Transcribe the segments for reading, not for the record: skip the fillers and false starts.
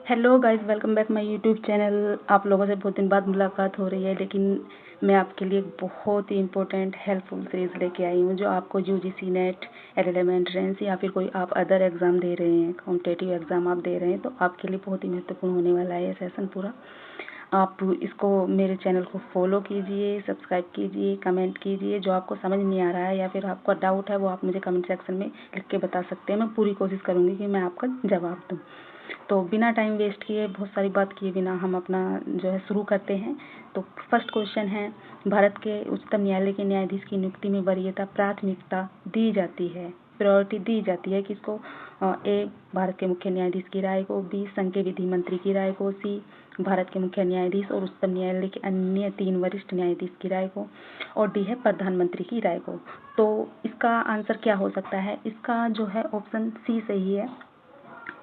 Hello guys, welcome back my YouTube channel. आप लोगों से बहुत दिन बाद मुलाकात हो रही है, लेकिन मैं आपके लिए एक बहुत ही इंपॉर्टेंट हेल्पफुल सीरीज़ लेके आई हूँ जो आपको यूजीसी नेट, एलएलएम एंट्रेंस या फिर कोई आप अदर एग्ज़ाम दे रहे हैं, कॉम्पिटिटिव एग्ज़ाम आप दे रहे हैं, तो आपके लिए बहुत ही महत्वपूर्ण होने वाला है ये सेशन पूरा। आप इसको मेरे चैनल को फॉलो कीजिए, सब्सक्राइब कीजिए, कमेंट कीजिए। जो आपको समझ नहीं आ रहा है या फिर आपका डाउट है वो आप मुझे कमेंट सेक्शन में लिख के बता सकते हैं। मैं पूरी कोशिश करूँगी कि मैं आपका जवाब दूँ। तो बिना टाइम वेस्ट किए, बहुत सारी बात किए बिना हम अपना जो है शुरू करते हैं। तो फर्स्ट क्वेश्चन है, भारत के उच्चतम न्यायालय के न्यायाधीश की नियुक्ति में वरीयता प्राथमिकता दी जाती है, प्रायोरिटी दी जाती है किसको? ए, भारत के मुख्य न्यायाधीश की राय को, बी, संघ के विधि मंत्री की राय को, सी, भारत के मुख्य न्यायाधीश और उच्चतम न्यायालय के अन्य 3 वरिष्ठ न्यायाधीश की राय को, और डी है प्रधानमंत्री की राय को। तो इसका आंसर क्या हो सकता है? इसका जो है ऑप्शन सी सही है,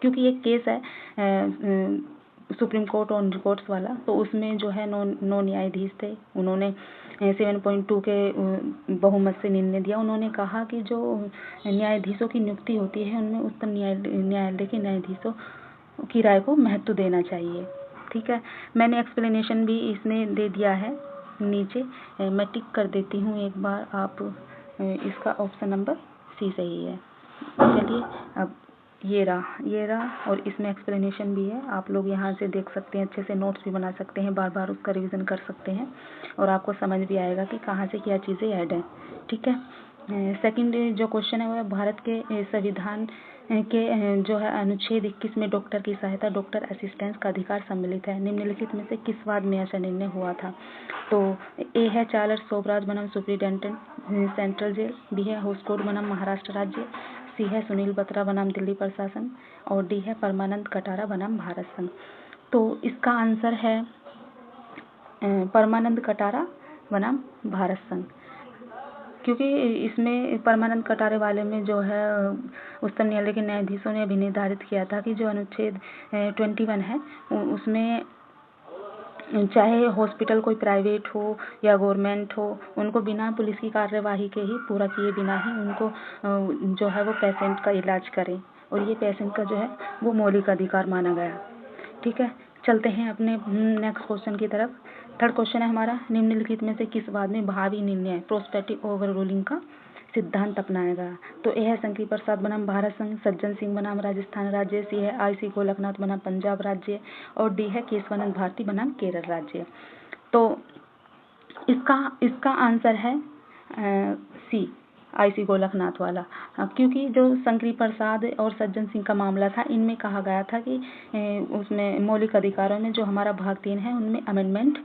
क्योंकि एक केस है सुप्रीम कोर्ट ऑन रिकॉर्ड्स वाला। तो उसमें जो है नौ न्यायाधीश थे, उन्होंने 7.2 के बहुमत से निर्णय दिया। उन्होंने कहा कि जो न्यायाधीशों की नियुक्ति होती है उनमें उच्चतम न्यायालय के न्यायाधीशों की राय को महत्व देना चाहिए। ठीक है, मैंने एक्सप्लेनेशन भी इसमें दे दिया है नीचे, मैं टिक कर देती हूँ एक बार। आप इसका ऑप्शन नंबर सी सही है। चलिए, अब ये रहा और इसमें एक्सप्लेनेशन भी है। आप लोग यहाँ से देख सकते हैं, अच्छे से नोट्स भी बना सकते हैं, बार बार उसका रिवीजन कर सकते हैं और आपको समझ भी आएगा कि कहाँ से क्या चीज़ें ऐड हैं। ठीक है, सेकंड जो क्वेश्चन है वो है, भारत के संविधान के जो है अनुच्छेद 21 में डॉक्टर की सहायता, डॉक्टर असिस्टेंस का अधिकार सम्मिलित है। निम्नलिखित में से किस वाद में ऐसा निर्णय हुआ था? तो ए है चार्ल्स शोभराज बनाम सुप्रिंटेंडेंट सेंट्रल जेल, बी है होस्कोट बनाम महाराष्ट्र राज्य, सी है सुनील बत्रा बनाम दिल्ली प्रशासन, और डी है परमानंद कटारा बनाम भारत संघ। तो इसका आंसर है परमानंद कटारा बनाम भारत संघ, क्योंकि इसमें परमानंद कटारे वाले में जो है उच्चतम न्यायालय के न्यायाधीशों ने अभी निर्धारित किया था कि जो अनुच्छेद 21 है उसमें चाहे हॉस्पिटल कोई प्राइवेट हो या गवर्नमेंट हो, उनको बिना पुलिस की कार्यवाही के ही पूरा किए बिना ही उनको जो है वो पेशेंट का इलाज करें, और ये पेशेंट का जो है वो मौलिक अधिकार माना गया। ठीक है, चलते हैं अपने नेक्स्ट क्वेश्चन की तरफ। थर्ड क्वेश्चन है हमारा, निम्नलिखित में से किस वाद में भावी निर्णय प्रोस्पेक्टिव ओवर रूलिंग का सिद्धांत अपनाया गया? तो ए है शंकर प्रसाद बनाम भारत संघ, सज्जन सिंह बनाम राजस्थान राज्य, सी है आई सी गोलकनाथ बनाम पंजाब राज्य, और डी है केशवानंद भारती बनाम केरल राज्य। तो इसका आंसर है सी, आई सी गोलकनाथ वाला। क्योंकि जो शंकर प्रसाद और सज्जन सिंह का मामला था, इनमें कहा गया था कि उसमें मौलिक अधिकारों में जो हमारा भाग 3 है उनमें अमेंडमेंट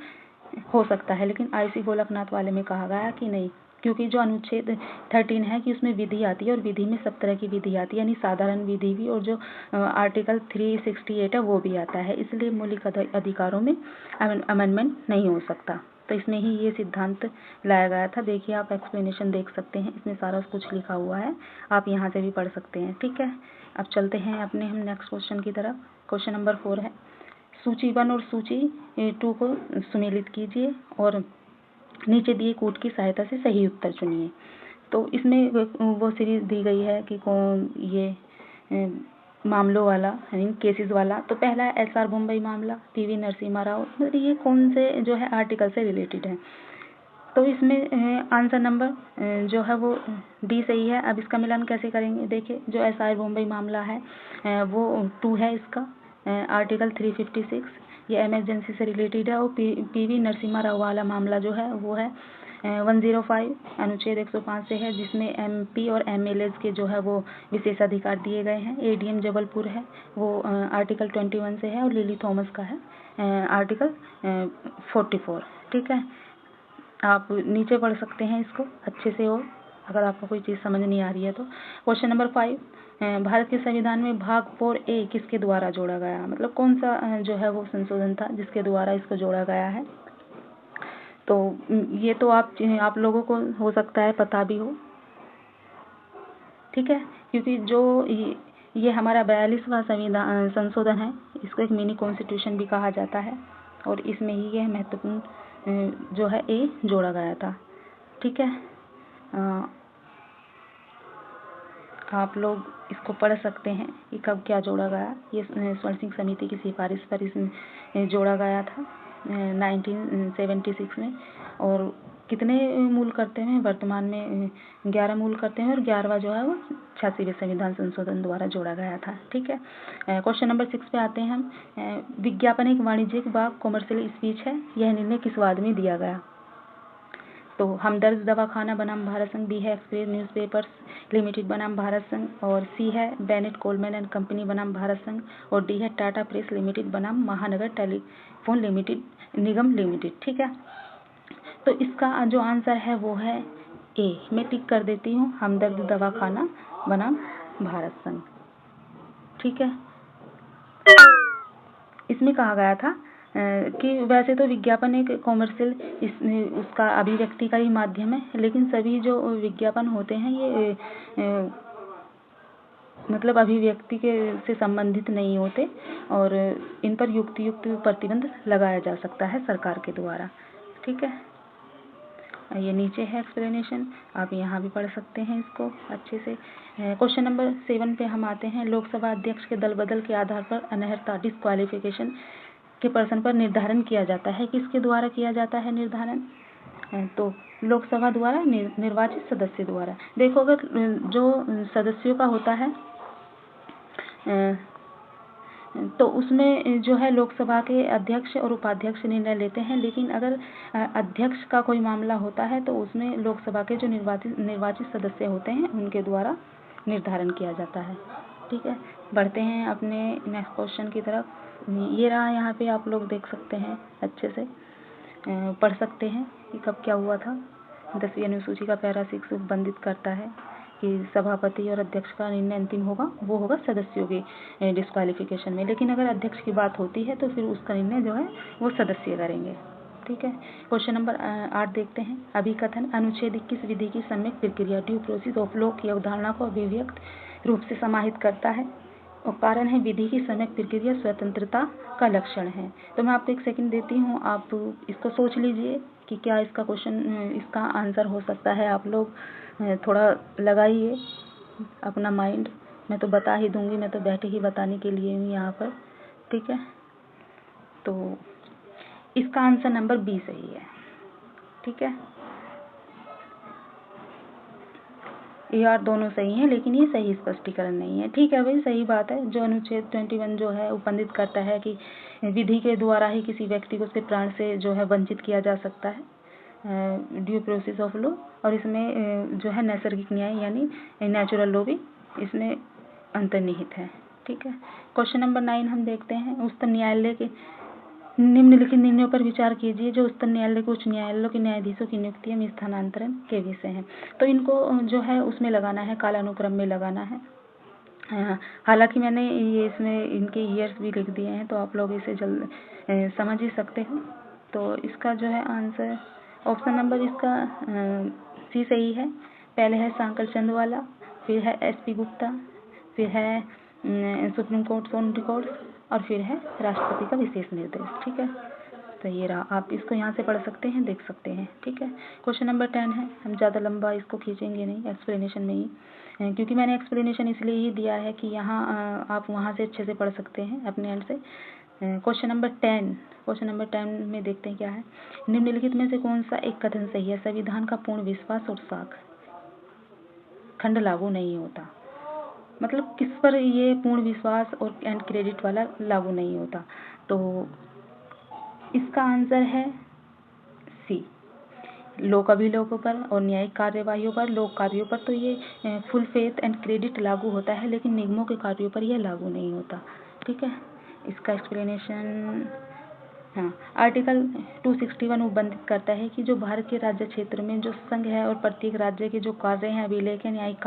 हो सकता है, लेकिन आई सी गोलकनाथ वाले में कहा गया कि नहीं, क्योंकि जो अनुच्छेद 13 है कि उसमें विधि आती है और विधि में सब तरह की विधि आती है, यानी साधारण विधि भी, और जो आर्टिकल 368 है वो भी आता है, इसलिए मौलिक अधिकारों में अमेंडमेंट नहीं हो सकता। तो इसमें ही ये सिद्धांत लाया गया था। देखिए, आप एक्सप्लेनेशन देख सकते हैं, इसमें सारा कुछ लिखा हुआ है, आप यहाँ से भी पढ़ सकते हैं। ठीक है, अब चलते हैं अपने हम नेक्स्ट क्वेश्चन की तरफ। क्वेश्चन नंबर 4 है, सूची 1 और सूची 2 को सुमेलित कीजिए और नीचे दिए कोड की सहायता से सही उत्तर चुनिए। तो इसमें वो सीरीज दी गई है कि कौन ये मामलों वाला यानी केसेस वाला। तो पहला है एसआर मुंबई मामला, पीवी नरसिम्हा राव, मतलब ये कौन से जो है आर्टिकल से रिलेटेड है? तो इसमें आंसर नंबर जो है वो डी सही है। अब इसका मिलान कैसे करेंगे? देखिए, जो एसआर मुंबई मामला है वो 2 है इसका, आर्टिकल 356, ये इमरजेंसी से रिलेटेड है, और पीवी नरसिम्हा राव वाला मामला जो है वो है 105 अनुच्छेद 105 से है, जिसमें एमपी और एमएलए के जो है वो विशेषाधिकार दिए गए हैं। एडीएम जबलपुर है वो आर्टिकल 21 से है, और लिली थॉमस का है आर्टिकल 44। ठीक है, आप नीचे पढ़ सकते हैं इसको अच्छे से, और अगर आपको कोई चीज़ समझ नहीं आ रही है तो। क्वेश्चन नंबर 5, भारत के संविधान में भाग 4A किसके द्वारा जोड़ा गया? मतलब कौन सा जो है वो संशोधन था जिसके द्वारा इसको जोड़ा गया है? तो ये तो आप लोगों को हो सकता है पता भी हो। ठीक है, क्योंकि जो ये हमारा 42वां संविधान संशोधन है, इसको एक मिनी कॉन्स्टिट्यूशन भी कहा जाता है, और इसमें ही यह महत्वपूर्ण जो है ए जोड़ा गया था। ठीक है, आप लोग इसको पढ़ सकते हैं कि कब क्या जोड़ा गया। ये स्वर्ण सिंह समिति की सिफारिश पर इसमें जोड़ा गया था 1976 में। और कितने मूल करते हैं वर्तमान में 11 मूल करते हैं, और 11वां जो है वो 86वें संविधान संशोधन द्वारा जोड़ा गया था। ठीक है, क्वेश्चन नंबर 6 पे आते हैं हम। विज्ञापन एक वाणिज्यिक व कॉमर्शियल स्पीच है, यह निर्णय किस वाद में दिया गया? तो हमदर्द दवाखाना बनाम भारत संघ, बी है एक्सप्रेस न्यूज़पेपर्स लिमिटेड बनाम भारत संघ, और सी है बेनेट कोलमैन एंड कंपनी बनाम भारत संघ, और डी है टाटा प्रेस लिमिटेड बनाम महानगर टेलीफोन लिमिटेड निगम लिमिटेड। ठीक है, तो इसका जो आंसर है वो है ए। मैं टिक कर देती हूँ, हमदर्द दवाखाना बनाम भारत संघ। ठीक है, इसमें कहा गया था कि वैसे तो विज्ञापन एक कॉमर्शियल उसका अभिव्यक्ति का ही माध्यम है, लेकिन सभी जो विज्ञापन होते हैं ये मतलब अभिव्यक्ति के से संबंधित नहीं होते, और इन पर युक्त प्रतिबंध लगाया जा सकता है सरकार के द्वारा। ठीक है, ये नीचे है एक्सप्लेनेशन, आप यहाँ भी पढ़ सकते हैं इसको अच्छे से। क्वेश्चन नंबर 7 पे हम आते हैं। लोकसभा अध्यक्ष के दल बदल के आधार पर अनर्हता डिस्क्वालिफिकेशन के पर्सन पर निर्धारण किया जाता है। किसके द्वारा किया जाता है निर्धारण? तो लोकसभा द्वारा, निर्वाचित सदस्य द्वारा। देखो, अगर जो सदस्यों का होता है तो उसमें जो है लोकसभा के अध्यक्ष और उपाध्यक्ष निर्णय लेते हैं, लेकिन अगर अध्यक्ष का कोई मामला होता है तो उसमें लोकसभा के जो निर्वाचित सदस्य होते हैं उनके द्वारा निर्धारण किया जाता है। ठीक है, बढ़ते हैं अपने नेक्स्ट क्वेश्चन की तरफ। ये रहा, यहाँ पे आप लोग देख सकते हैं अच्छे से पढ़ सकते हैं कि कब क्या हुआ था। 10वीं अनुसूची का पैरा 6 उपबंधित करता है कि सभापति और अध्यक्ष का निर्णय अंतिम होगा, वो होगा सदस्यों के डिस्क्वालिफिकेशन में, लेकिन अगर अध्यक्ष की बात होती है तो फिर उसका निर्णय जो है वो सदस्य करेंगे। ठीक है, क्वेश्चन नंबर 8 देखते हैं। अभिकथन अनुच्छेद 21 विधि की सम्यक प्रक्रिया ड्यू प्रोसेस ऑफ लॉ की अवधारणा को अभिव्यक्त रूप से समाहित करता है, और कारण है विधि की सम्यक प्रक्रिया स्वतंत्रता का लक्षण है। तो मैं आपको 1 सेकंड देती हूँ, आप इसको सोच लीजिए कि क्या इसका क्वेश्चन इसका आंसर हो सकता है। आप लोग थोड़ा लगाइए अपना माइंड, मैं तो बता ही दूंगी, मैं तो बैठे ही बताने के लिए हूँ यहाँ पर। ठीक है, तो इसका आंसर नंबर बी सही है। ठीक है, यार दोनों सही हैं, लेकिन ये सही स्पष्टीकरण नहीं है। ठीक है भाई, सही बात है। जो अनुच्छेद 21 जो है उपबंधित करता है कि विधि के द्वारा ही किसी व्यक्ति को उसके प्राण से जो है वंचित किया जा सकता है, ड्यू प्रोसेस ऑफ लॉ, और इसमें जो है नैसर्गिक न्याय यानी नेचुरल लॉ भी इसमें अंतर्निहित है। ठीक है, क्वेश्चन नंबर 9 हम देखते हैं। उच्चतम न्यायालय के निम्नलिखित निर्णयों पर विचार कीजिए जो उच्चतम न्यायालय को उच्च न्यायालयों के न्यायाधीशों की नियुक्ति में स्थानांतरण के विषय हैं। तो इनको जो है उसमें लगाना है, कालानुक्रम में लगाना है। हालांकि मैंने ये इसमें इनके ईयर्स भी लिख दिए हैं, तो आप लोग इसे जल्द समझ ही सकते हो। तो इसका जो है आंसर ऑप्शन नंबर इसका सी सही है। पहले है सांकल चंदवाला, फिर है SP गुप्ता, फिर है सुप्रीम कोर्ट ऑन रिकॉर्ड्स, और फिर है राष्ट्रपति का विशेष निर्देश। ठीक है, तो ये रहा, आप इसको यहाँ से पढ़ सकते हैं, देख सकते हैं। ठीक है, क्वेश्चन नंबर 10 है। हम ज़्यादा लंबा इसको खींचेंगे नहीं, एक्सप्लेनेशन में ही, क्योंकि मैंने एक्सप्लेनेशन इसलिए ही दिया है कि यहाँ आप वहाँ से अच्छे से पढ़ सकते हैं अपने एंड से। क्वेश्चन नंबर 10 में देखते हैं क्या है। निम्नलिखित में से कौन सा एक कथन सही है? संविधान का पूर्ण विश्वास और साख खंड लागू नहीं होता। मतलब किस पर ये पूर्ण विश्वास और एंड क्रेडिट वाला लागू नहीं होता? तो इसका आंसर है सी, लोक अभिलेखों पर और न्यायिक कार्यवाहियों पर, लोक कार्यों पर तो ये फुल फेथ एंड क्रेडिट लागू होता है, लेकिन निगमों के कार्यों पर यह लागू नहीं होता। ठीक है, इसका एक्सप्लेनेशन, हाँ, आर्टिकल 261 उपबंधित करता है कि जो भारत के राज्य क्षेत्र में जो संघ है और प्रत्येक राज्य के जो कार्य हैं, अभिलेख हैं, न्यायिक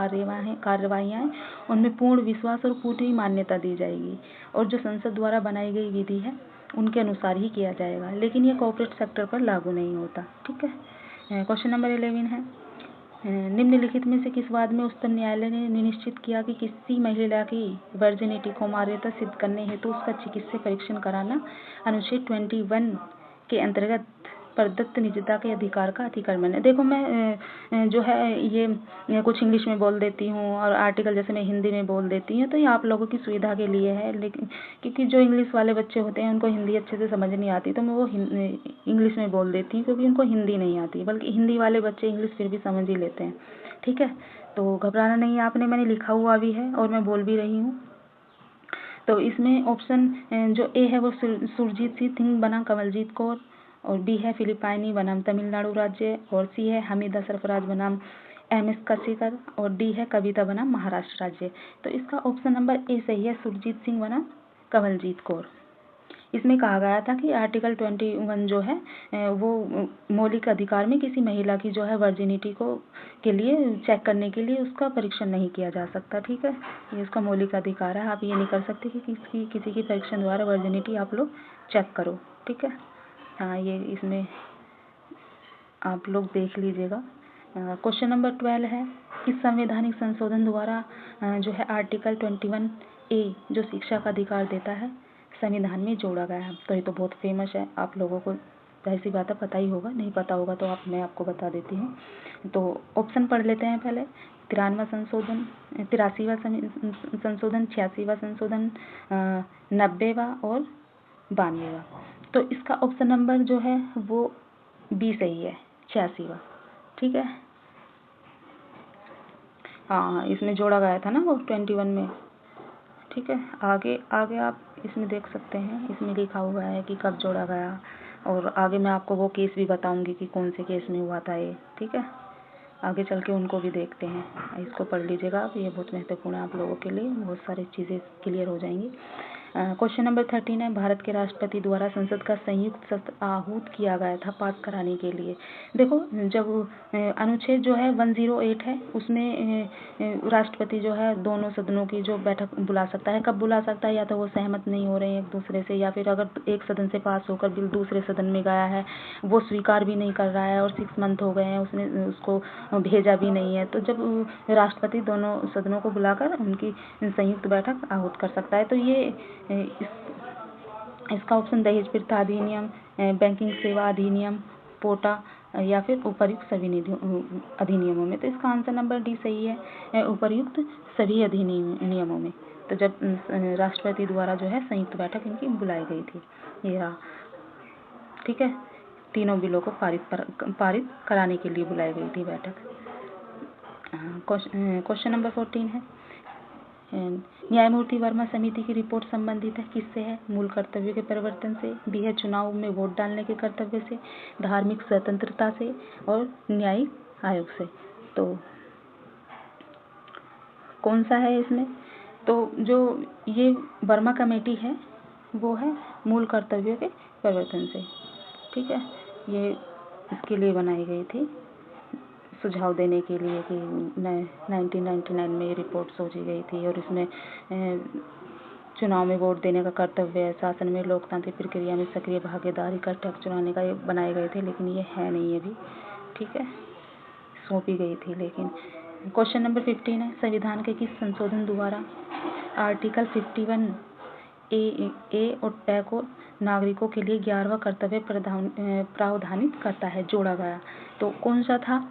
कार्यवाहियाँ हैं, उनमें पूर्ण विश्वास और पूरी मान्यता दी जाएगी, और जो संसद द्वारा बनाई गई विधि है उनके अनुसार ही किया जाएगा, लेकिन ये कॉर्पोरेट सेक्टर पर लागू नहीं होता। ठीक है, क्वेश्चन नंबर 11 है। निम्नलिखित में से किस वाद में उच्चतम न्यायालय ने निश्चित किया कि किसी महिला की वर्जिनिटी को अमान्यता सिद्ध करने हेतु उसका चिकित्सीय परीक्षण कराना अनुच्छेद 21 के अंतर्गत प्रदत्त निजता के अधिकार का अतिक्रमण है। देखो मैं जो है ये कुछ इंग्लिश में बोल देती हूँ और आर्टिकल जैसे मैं हिंदी में बोल देती हूँ, तो ये आप लोगों की सुविधा के लिए है। लेकिन क्योंकि जो इंग्लिश वाले बच्चे होते हैं उनको हिंदी अच्छे से समझ नहीं आती, तो मैं वो इंग्लिश में बोल देती हूँ, क्योंकि उनको हिंदी नहीं आती, बल्कि हिंदी वाले बच्चे इंग्लिश फिर भी समझ ही लेते हैं। ठीक है, तो घबराना नहीं है आपने, मैंने लिखा हुआ भी है और मैं बोल भी रही हूँ। तो इसमें ऑप्शन जो ए है वो सुरजीत सिंह बनाम कमलजीत कौर, और बी है फिलिपाइनी बनाम तमिलनाडु राज्य, और सी है हमीदा सरफराज बनाम MS कसीकर, और डी है कविता बनाम महाराष्ट्र राज्य। तो इसका ऑप्शन नंबर ए सही है, सुरजीत सिंह बनाम कमलजीत कौर। इसमें कहा गया था कि आर्टिकल 21 जो है वो मौलिक अधिकार में किसी महिला की जो है वर्जिनिटी को के लिए चेक करने के लिए उसका परीक्षण नहीं किया जा सकता। ठीक है, ये उसका मौलिक अधिकार है, आप ये नहीं कर सकते कि किसी की परीक्षण द्वारा वर्जिनिटी आप लोग चेक करो। ठीक है, हाँ ये इसमें आप लोग देख लीजिएगा। क्वेश्चन नंबर 12 है, किस संवैधानिक संशोधन द्वारा जो है आर्टिकल 21A जो शिक्षा का अधिकार देता है संविधान में जोड़ा गया है। तो ये तो बहुत फेमस है, आप लोगों को जाहिर सी बात है पता ही होगा, नहीं पता होगा तो मैं आपको बता देती हूँ। तो ऑप्शन पढ़ लेते हैं पहले। 93वां संशोधन, 83वां संशोधन, 86वां संशोधन, 90वां और 92वां। तो इसका ऑप्शन नंबर जो है वो बी सही है, 86वां। ठीक है, हाँ इसमें जोड़ा गया था ना वो 21 में। ठीक है, आगे आप इसमें देख सकते हैं, इसमें लिखा हुआ है कि कब जोड़ा गया, और आगे मैं आपको वो केस भी बताऊंगी कि कौन से केस में हुआ था ये। ठीक है, आगे चल के उनको भी देखते हैं, इसको पढ़ लीजिएगा आप, ये बहुत महत्वपूर्ण है आप लोगों के लिए, बहुत सारी चीज़ें क्लियर हो जाएंगी। क्वेश्चन नंबर 13 है, भारत के राष्ट्रपति द्वारा संसद का संयुक्त सत्र आहूत किया गया था पास कराने के लिए। देखो जब अनुच्छेद जो है 108 है, उसमें राष्ट्रपति जो है दोनों सदनों की जो बैठक बुला सकता है। कब बुला सकता है, या तो वो सहमत नहीं हो रहे हैं एक दूसरे से, या फिर अगर एक सदन से पास होकर बिल दूसरे सदन में गया है, वो स्वीकार भी नहीं कर रहा है और 6 मंथ हो गए हैं उसने उसको भेजा भी नहीं है, तो जब राष्ट्रपति दोनों सदनों को बुलाकर उनकी संयुक्त बैठक आहूत कर सकता है। तो ये इसका ऑप्शन दहेज प्रथा अधिनियम, बैंकिंग सेवा अधिनियम, पोटा या फिर उपर्युक्त सभी अधिनियमों में। तो इसका आंसर नंबर डी सही है, उपर्युक्त सभी अधिनियमों में। तो जब राष्ट्रपति द्वारा जो है संयुक्त बैठक इनकी बुलाई गई थी, ये रहा। ठीक है, तीनों बिलों को पारित कराने के लिए बुलाई गई थी बैठक। क्वेश्चन नंबर 14 है, न्यायमूर्ति वर्मा समिति की रिपोर्ट संबंधित है किससे है, मूल कर्तव्य के परिवर्तन से, बी है चुनाव में वोट डालने के कर्तव्य से, धार्मिक स्वतंत्रता से, और न्यायिक आयोग से। तो कौन सा है इसमें, तो जो ये वर्मा कमेटी है वो है मूल कर्तव्य के परिवर्तन से। ठीक है, ये इसके लिए बनाई गई थी, सुझाव देने के लिए कि 1999 में ये रिपोर्ट सोची गई थी, और इसमें चुनाव में वोट देने का कर्तव्य, शासन में लोकतांत्रिक प्रक्रिया में सक्रिय भागीदारी का टैक्स चुराने का ये बनाए गए थे, लेकिन ये है नहीं अभी। ठीक है, सौंपी गई थी लेकिन। क्वेश्चन नंबर 15 है, संविधान के किस संशोधन द्वारा आर्टिकल 51A और टै को नागरिकों के लिए 11वां कर्तव्य प्रावधानित करता है, जोड़ा गया। तो कौन सा था,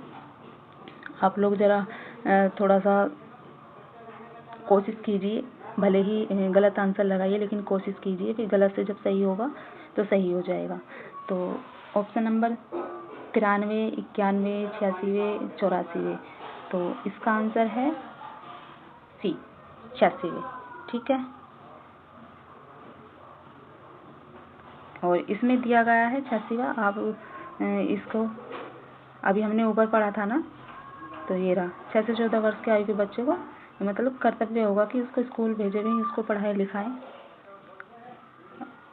आप लोग ज़रा थोड़ा सा कोशिश कीजिए, भले ही गलत आंसर लगाइए लेकिन कोशिश कीजिए कि गलत से जब सही होगा तो सही हो जाएगा। तो ऑप्शन नंबर 93, 91, 86, 84। तो इसका आंसर है सी, 86। ठीक है, और इसमें दिया गया है 86वां। आप इसको अभी हमने ऊपर पढ़ा था ना, तो ये रहा 6 से 14 वर्ष के आयु के बच्चे को मतलब कर्तव्य होगा कि उसको स्कूल भेजे भी, उसको पढ़ाए लिखाएं,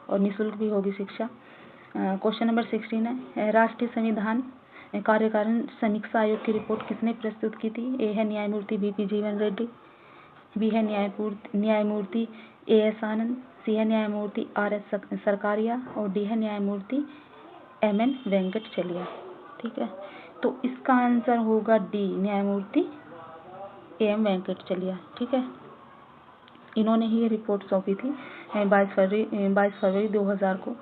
और निःशुल्क भी होगी शिक्षा। क्वेश्चन नंबर 16 है, राष्ट्रीय संविधान कार्यकारिणी समीक्षा आयोग की रिपोर्ट किसने प्रस्तुत की थी। ए है न्यायमूर्ति VP जीवन रेड्डी, बी है न्यायमूर्ति AS आनंद, सी है न्यायमूर्ति RS सरकारिया, और डी है न्यायमूर्ति MN वेंकटचलिया। ठीक है, तो इसका आंसर होगा डी, न्यायमूर्ति AM वेंकटचलिया। ठीक है, इन्होंने ही ये रिपोर्ट सौंपी थी 22 फरवरी 2000 को।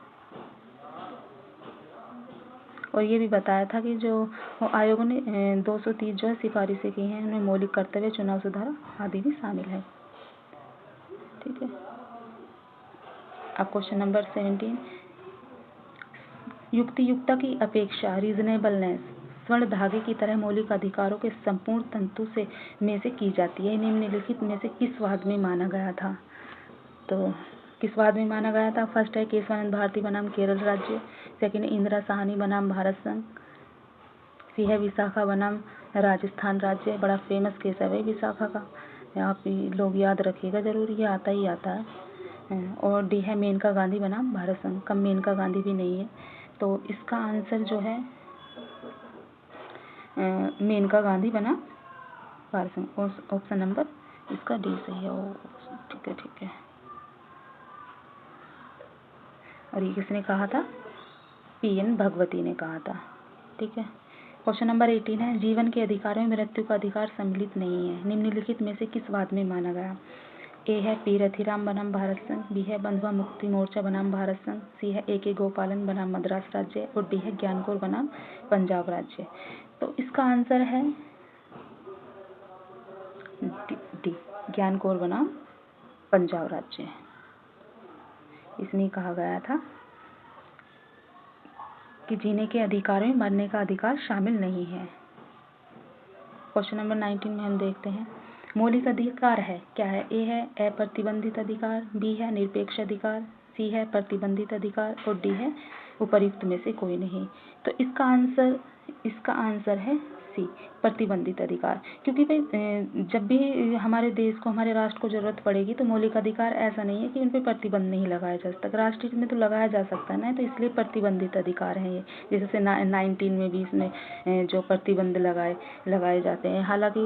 और ये भी बताया था कि जो आयोग ने 230 जो है सिफारिशें की हैं, उनमें मौलिक कर्तव्य, चुनाव सुधार आदि भी शामिल है। ठीक है। अब क्वेश्चन नंबर 17, युक्तियुक्ता की अपेक्षा, रीजनेबलनेस, स्वर्ण धागे की तरह मौलिक अधिकारों के संपूर्ण तंतु से में से की जाती है। निम्नलिखित में से किस वाद में माना गया था? तो किस वाद में माना गया था? फर्स्ट है केशवानंद भारती बनाम केरल राज्य, सेकंड इंदिरा साहनी बनाम भारत संघ, सी है विशाखा बनाम राजस्थान राज्य। बड़ा फेमस केस है भाई विशाखा का, आप लोग याद रखिएगा जरूर, ये आता ही आता है। और डी है मेनका गांधी बनाम भारत संघ। कम मेनका गांधी भी नहीं है, तो इसका आंसर जो है मेनका गांधी बनाम भारत संघ, ऑप्शन नंबर इसका डी सही है। ठीक है, ठीक है। और ये किसने कहा था? PN भगवती ने कहा था। ठीक है। क्वेश्चन नंबर 18 है, जीवन के अधिकारों में मृत्यु का अधिकार सम्मिलित नहीं है। निम्नलिखित में से किस वाद में माना गया? ए है पी रथिराम बनाम भारत संघ, बी है बंधुआ मुक्ति मोर्चा बनाम भारत संघ, सी है AK गोपालन बनाम मद्रास राज्य, और डी है ज्ञान कौर बनाम पंजाब राज्य। तो इसका आंसर है डी, ज्ञान कौर बनाम पंजाब राज्य। इसमें कहा गया था कि जीने के अधिकारों में मरने का अधिकार शामिल नहीं है। क्वेश्चन नंबर 19 में हम देखते हैं, मौलिक अधिकार है क्या है? ए है अप्रतिबंधित अधिकार, बी है निरपेक्ष अधिकार, सी है प्रतिबंधित अधिकार, और डी है उपर्युक्त में से कोई नहीं। तो इसका आंसर है सी, प्रतिबंधित अधिकार। क्योंकि भाई जब भी हमारे देश को, हमारे राष्ट्र को जरूरत पड़ेगी तो मौलिक अधिकार ऐसा नहीं है कि उन पर प्रतिबंध नहीं लगाया जा सकता, राष्ट्र में तो लगाया जा सकता है ना, तो इसलिए प्रतिबंधित अधिकार हैं ये। जैसे 19 में भी इसमें जो प्रतिबंध लगाए जाते हैं। हालांकि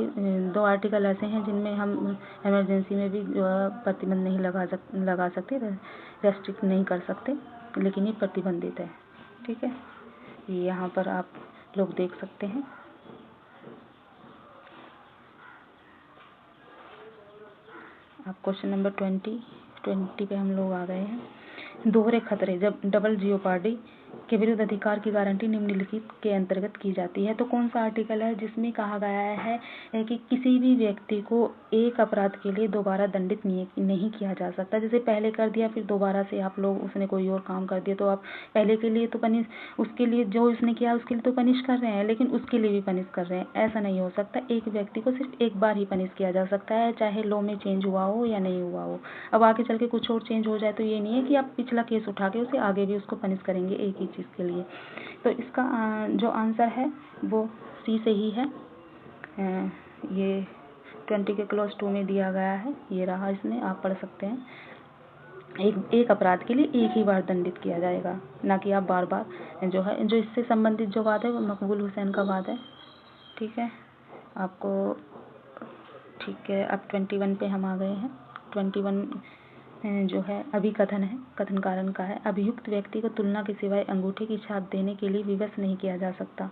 2 आर्टिकल ऐसे हैं जिनमें हम इमरजेंसी में भी जो प्रतिबंध नहीं लगा सकते, रेस्ट्रिक्ट नहीं कर सकते, लेकिन ये प्रतिबंधित है। ठीक है, ये यहाँ पर आप लोग देख सकते हैं। अब क्वेश्चन नंबर 20 पे हम लोग आ गए हैं। दोहरे खतरे, जब डबल जियोपार्डी के विरुद्ध अधिकार की गारंटी निम्नलिखित के अंतर्गत की जाती है। तो कौन सा आर्टिकल है जिसमें कहा गया है कि किसी भी व्यक्ति को एक अपराध के लिए दोबारा दंडित नहीं किया जा सकता। जैसे पहले कर दिया, फिर दोबारा से आप लोग, उसने कोई और काम कर दिया, तो आप पहले के लिए तो पनिश, उसके लिए जो उसने किया उसके लिए तो पनिश कर रहे हैं, लेकिन उसके लिए भी पनिश कर रहे हैं, ऐसा नहीं हो सकता। एक व्यक्ति को सिर्फ एक बार ही पनिश किया जा सकता है, चाहे लॉ में चेंज हुआ हो या नहीं हुआ हो। अब आगे चल के कुछ और चेंज हो जाए तो ये नहीं है कि आप पिछला केस उठा के उसे आगे भी उसको पनिश करेंगे एक ही चीज़ के लिए। तो इसका जो आंसर है वो सी सही है। ये 20 के क्लॉज 2 में दिया गया है, ये रहा, इसमें आप पढ़ सकते हैं। एक अपराध के लिए एक ही बार दंडित किया जाएगा, ना कि आप बार बार। जो है, जो इससे संबंधित जो वाद है वो मकबूल हुसैन का वाद है। ठीक है, आपको ठीक है। अब 21 पे हम आ गए हैं। 21 जो है अभिकथन है, कथन कारण का है। अभियुक्त व्यक्ति को तुलना के सिवाय अंगूठे की छाप देने के लिए विवश नहीं किया जा सकता।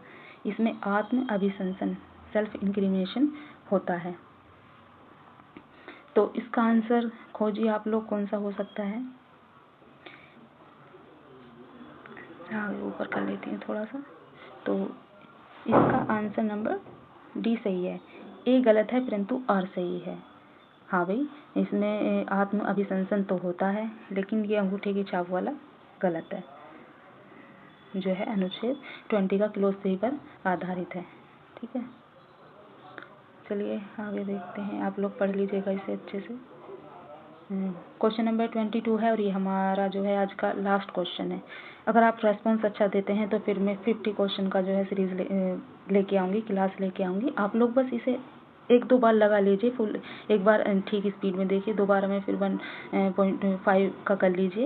इसमें आत्म अभिशंसन, सेल्फ इंक्रिमिनेशन होता है। तो इसका आंसर खोजिए आप लोग, कौन सा हो सकता है। आगे ऊपर कर लेती हैं थोड़ा सा। तो इसका आंसर नंबर डी सही है। ए गलत है परंतु आर सही है। हाँ भाई, इसमें आत्म अभिशंसन तो होता है, लेकिन ये अंगूठे की छाप वाला गलत है, जो है अनुच्छेद 20 का क्लोज 3 पर आधारित है। ठीक है, चलिए आगे देखते हैं, आप लोग पढ़ लीजिएगा इसे अच्छे से। क्वेश्चन नंबर 22 है, और ये हमारा जो है आज का लास्ट क्वेश्चन है। अगर आप रेस्पॉन्स अच्छा देते हैं तो फिर मैं 50 क्वेश्चन का जो है सीरीज लेके आऊँगी, क्लास लेके आऊँगी। आप लोग बस इसे 1-2 बार लगा लीजिए, फुल एक बार ठीक स्पीड में देखिए, दोबारा में फिर 1.5 का कर लीजिए।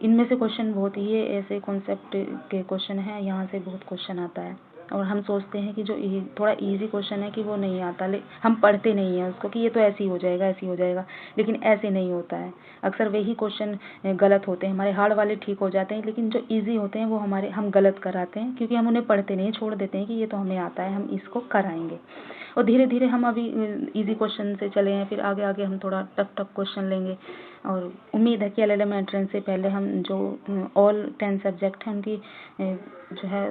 इनमें से क्वेश्चन बहुत ही ऐसे कॉन्सेप्ट के क्वेश्चन हैं, यहाँ से बहुत क्वेश्चन आता है, और हम सोचते हैं कि जो थोड़ा इजी क्वेश्चन है कि वो नहीं आता, हम पढ़ते नहीं हैं उसको कि ये तो ऐसे ही हो जाएगा, ऐसे ही हो जाएगा, लेकिन ऐसे नहीं होता है। अक्सर वही क्वेश्चन गलत होते हैं, हमारे हार्ड वाले ठीक हो जाते हैं, लेकिन जो इजी होते हैं वो हम गलत कराते हैं, क्योंकि हम उन्हें पढ़ते नहीं, छोड़ देते हैं कि ये तो हमें आता है, हम इसको कराएंगे। और धीरे धीरे हम अभी इजी क्वेश्चन से चले हैं, फिर आगे आगे हम थोड़ा टफ क्वेश्चन लेंगे। और उम्मीद है कि LLM एंट्रेंस से पहले हम जो ऑल 10 सब्जेक्ट हैं उनकी जो है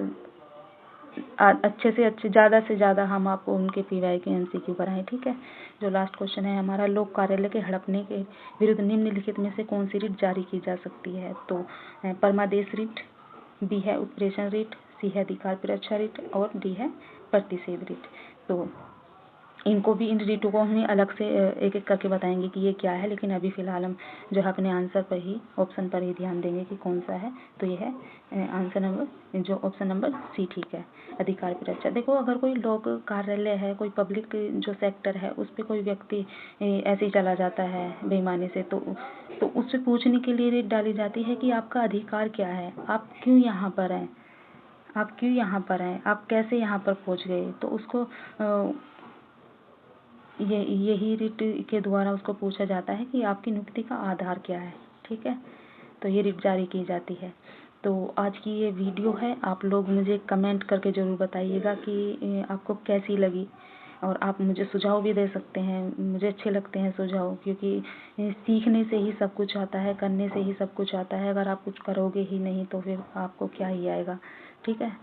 अच्छे से ज़्यादा हम आपको उनके PY के MCQ कराएं, ठीक है। जो लास्ट क्वेश्चन है हमारा, लोक कार्यालय के हड़पने के विरुद्ध निम्नलिखित में से कौन सी रिट जारी की जा सकती है? तो परमादेश रिट, B है उत्प्रेषण रिट, C है अधिकार परीक्षा रिट और D है प्रतिषेध रिट। तो इनको भी, इन रिटों को हम अलग से एक एक करके बताएंगे कि ये क्या है, लेकिन अभी फ़िलहाल हम जो है अपने आंसर पर ही, ऑप्शन पर ही ध्यान देंगे कि कौन सा है। तो ये है आंसर नंबर, जो ऑप्शन नंबर C ठीक है, अधिकार परीक्षा। देखो, अगर कोई लोक कार्यालय है, कोई पब्लिक जो सेक्टर है, उस पर कोई व्यक्ति ऐसे ही चला जाता है बेईमानी से, तो उससे पूछने के लिए रिट डाली जाती है कि आपका अधिकार क्या है, आप क्यों यहाँ पर हैं, आप क्यों यहाँ पर हैं, आप कैसे यहाँ पर पहुँच गए। तो उसको यही रिट के द्वारा उसको पूछा जाता है कि आपकी नियुक्ति का आधार क्या है, ठीक है। तो ये रिट जारी की जाती है। तो आज की ये वीडियो है, आप लोग मुझे कमेंट करके ज़रूर बताइएगा कि आपको कैसी लगी, और आप मुझे सुझाव भी दे सकते हैं। मुझे अच्छे लगते हैं सुझाव, क्योंकि सीखने से ही सब कुछ आता है, करने से ही सब कुछ आता है। अगर आप कुछ करोगे ही नहीं तो फिर आपको क्या ही आएगा, ठीक है।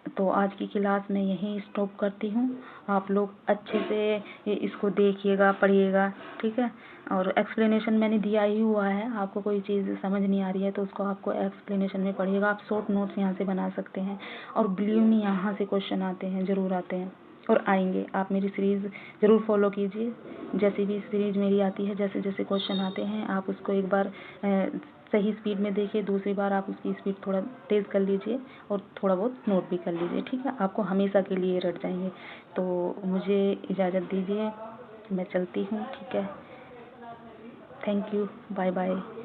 तो आज की क्लास मैं यहीं स्टॉप करती हूँ। आप लोग अच्छे से इसको देखिएगा, पढ़िएगा, ठीक है। और एक्सप्लेनेशन मैंने दिया ही हुआ है, आपको कोई चीज़ समझ नहीं आ रही है तो उसको आपको एक्सप्लेनेशन में पढ़िएगा। आप शॉर्ट नोट्स यहाँ से बना सकते हैं, और ब्लू में यहाँ से क्वेश्चन आते हैं, ज़रूर आते हैं और आएंगे। आप मेरी सीरीज़ ज़रूर फॉलो कीजिए। जैसी भी सीरीज़ मेरी आती है, जैसे जैसे क्वेश्चन आते हैं, आप उसको एक बार सही स्पीड में देखिए, दूसरी बार आप उसकी स्पीड थोड़ा तेज़ कर लीजिए और थोड़ा बहुत नोट भी कर लीजिए, ठीक है। आपको हमेशा के लिए रट जाएंगे। तो मुझे इजाज़त दीजिए, मैं चलती हूँ, ठीक है। Thank you, bye bye.